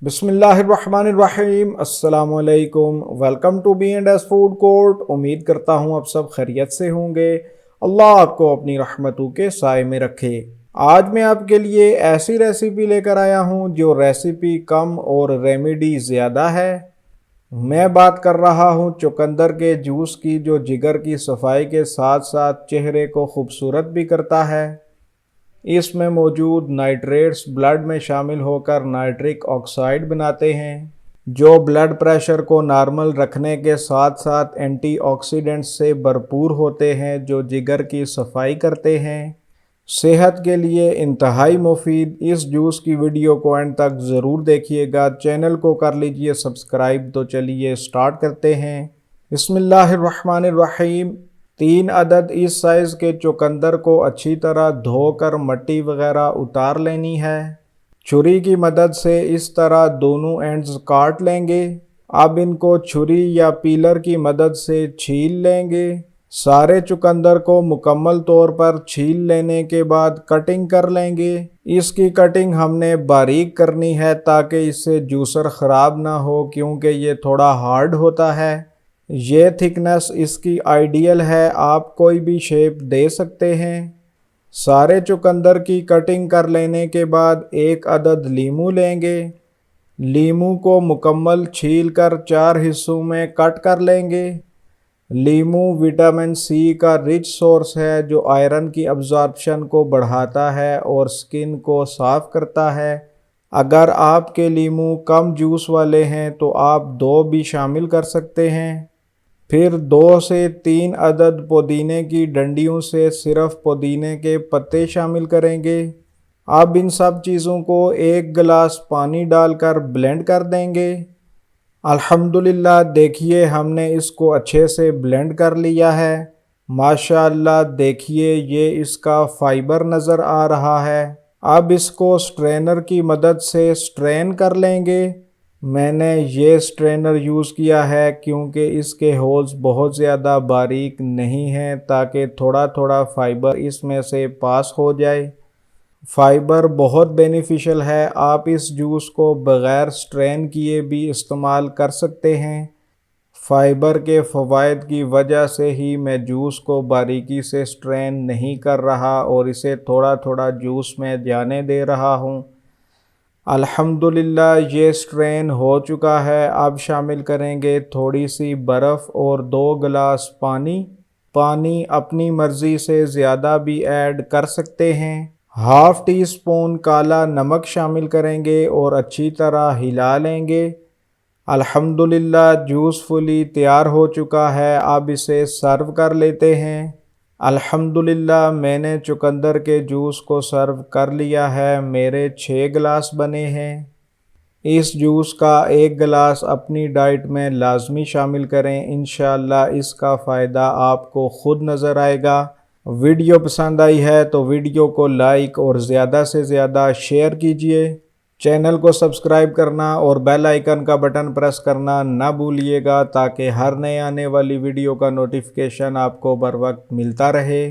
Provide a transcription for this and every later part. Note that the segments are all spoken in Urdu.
بسم اللہ الرحمن الرحیم۔ السلام علیکم، welcome to B&S food court. امید کرتا ہوں آپ سب خیریت سے ہوں گے۔ اللہ آپ کو اپنی رحمتوں کے سائے میں رکھے۔ آج میں آپ کے لیے ایسی ریسیپی لے کر آیا ہوں جو ریسیپی کم اور ریمیڈی زیادہ ہے۔ میں بات کر رہا ہوں چقندر کے جوس کی، جو جگر کی صفائی کے ساتھ ساتھ چہرے کو خوبصورت بھی کرتا ہے۔ اس میں موجود نائٹریٹس بلڈ میں شامل ہو کر نائٹرک آکسائڈ بناتے ہیں، جو بلڈ پریشر کو نارمل رکھنے کے ساتھ ساتھ اینٹی آکسیڈنٹس سے بھرپور ہوتے ہیں جو جگر کی صفائی کرتے ہیں۔ صحت کے لیے انتہائی مفید اس جوس کی ویڈیو کو اینڈ تک ضرور دیکھیے گا۔ چینل کو کر لیجئے سبسکرائب۔ تو چلیے سٹارٹ کرتے ہیں۔ بسم اللہ الرحمن الرحیم۔ 3 عدد اس سائز کے چقندر کو اچھی طرح دھو کر مٹی وغیرہ اتار لینی ہے۔ چھری کی مدد سے اس طرح دونوں اینڈز کاٹ لیں گے۔ اب ان کو چھری یا پیلر کی مدد سے چھیل لیں گے۔ سارے چقندر کو مکمل طور پر چھیل لینے کے بعد کٹنگ کر لیں گے۔ اس کی کٹنگ ہم نے باریک کرنی ہے تاکہ اس سے جوسر خراب نہ ہو، کیونکہ یہ تھوڑا ہارڈ ہوتا ہے۔ یہ تھکنس اس کی آئیڈیل ہے، آپ کوئی بھی شیپ دے سکتے ہیں۔ سارے چقندر کی کٹنگ کر لینے کے بعد 1 عدد لیموں لیں گے۔ لیموں کو مکمل چھیل کر 4 حصوں میں کٹ کر لیں گے۔ لیموں وٹامن سی کا رچ سورس ہے، جو آئرن کی ابزارپشن کو بڑھاتا ہے اور سکن کو صاف کرتا ہے۔ اگر آپ کے لیموں کم جوس والے ہیں تو آپ 2 بھی شامل کر سکتے ہیں۔ پھر 2 سے 3 عدد پودینے کی ڈنڈیوں سے صرف پودینے کے پتے شامل کریں گے۔ اب ان سب چیزوں کو 1 گلاس پانی ڈال کر بلینڈ کر دیں گے۔ الحمدللہ دیکھیے ہم نے اس کو اچھے سے بلینڈ کر لیا ہے۔ ماشاءاللہ دیکھیے یہ اس کا فائبر نظر آ رہا ہے۔ اب اس کو سٹرینر کی مدد سے سٹرین کر لیں گے۔ میں نے یہ سٹرینر یوز کیا ہے کیونکہ اس کے ہولز بہت زیادہ باریک نہیں ہیں، تاکہ تھوڑا تھوڑا فائبر اس میں سے پاس ہو جائے۔ فائبر بہت بینیفیشل ہے، آپ اس جوس کو بغیر سٹرین کیے بھی استعمال کر سکتے ہیں۔ فائبر کے فوائد کی وجہ سے ہی میں جوس کو باریکی سے سٹرین نہیں کر رہا اور اسے تھوڑا تھوڑا جوس میں جانے دے رہا ہوں۔ الحمدللہ یہ سٹرین ہو چکا ہے۔ اب شامل کریں گے تھوڑی سی برف اور 2 گلاس پانی۔ پانی اپنی مرضی سے زیادہ بھی ایڈ کر سکتے ہیں۔ ½ ٹی اسپون کالا نمک شامل کریں گے اور اچھی طرح ہلا لیں گے۔ الحمدللہ جوس فلی تیار ہو چکا ہے۔ اب اسے سرو کر لیتے ہیں۔ الحمدللہ میں نے چقندر کے جوس کو سرو کر لیا ہے۔ میرے 6 گلاس بنے ہیں۔ اس جوس کا 1 گلاس اپنی ڈائٹ میں لازمی شامل کریں، انشاءاللہ اس کا فائدہ آپ کو خود نظر آئے گا۔ ویڈیو پسند آئی ہے تو ویڈیو کو لائک اور زیادہ سے زیادہ شیئر کیجیے۔ چینل کو سبسکرائب کرنا اور بیل آئیکن کا بٹن پریس کرنا نہ بھولیے گا، تاکہ ہر نئے آنے والی ویڈیو کا نوٹیفیکیشن آپ کو بر وقت ملتا رہے۔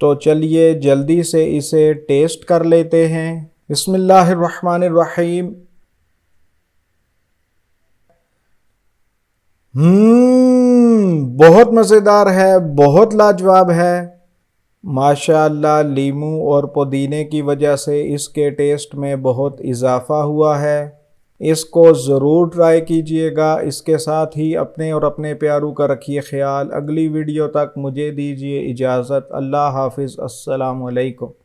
تو چلیے جلدی سے اسے ٹیسٹ کر لیتے ہیں۔ بسم اللہ الرحمن الرحیم۔ بہت مزیدار ہے، بہت لاجواب ہے۔ ماشاءاللہ لیموں اور پودینے کی وجہ سے اس کے ٹیسٹ میں بہت اضافہ ہوا ہے۔ اس کو ضرور ٹرائی کیجئے گا۔ اس کے ساتھ ہی اپنے اور اپنے پیاروں کا رکھیے خیال۔ اگلی ویڈیو تک مجھے دیجیے اجازت۔ اللہ حافظ۔ السلام علیکم۔